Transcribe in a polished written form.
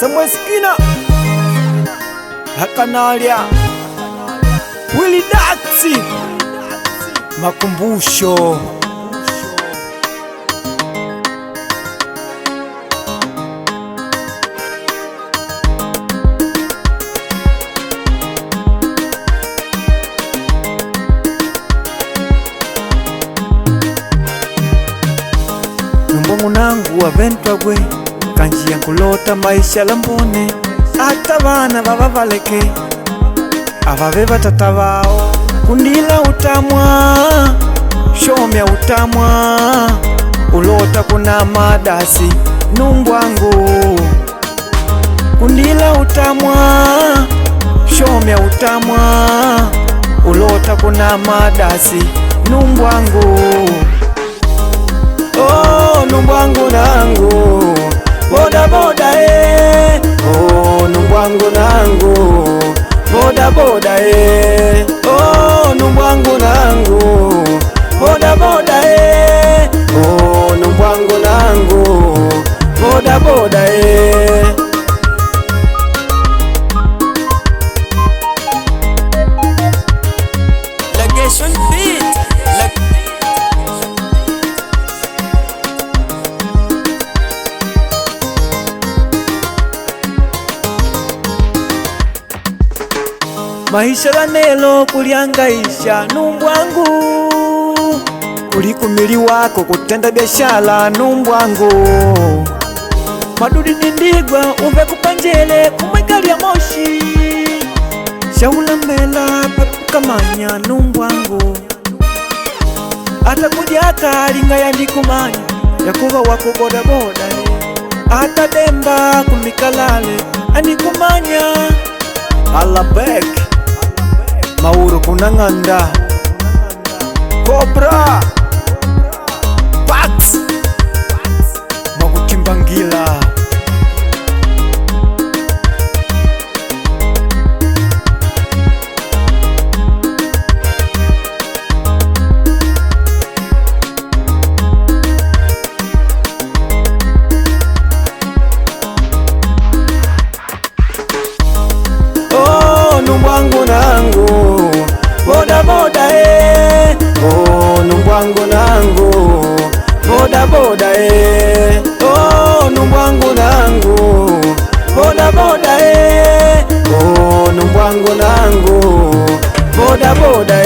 Samuel Skina Hakanalia Willy Daxi Makumbusho Numbongo nangu waventwa gwe kanjia kulota maisha lambone ata bana baba baleke abave batata bao kundila utamwa shomya utamwa ulota kuna madasi numbwangu kundila utamwa shomya utamwa ulota kuna madasi numbwangu oh numbwangu nangu boda boda oh numbwangu nangu boda boda oh numbwangu nangu boda boda oh numbwangu nangu boda boda Legation beat Maisha lanelo kuliangaisha numbwangu kulikumili wako kutenda biashara numbwangu madudi nindigwa uve kupanjele kumwekali ya moshi shaula mbela pepukamanya numbwangu ata kujaka linga yandikumanya yakuva wako boda boda ata demba kumikalale andikumanya Alabek Mauro kunanganda Cobra Pax Magutimbangila numbwangu nangu boda boda oh numbwangu nangu boda boda oh numbwangu nangu boda boda oh numbwangu nangu boda boda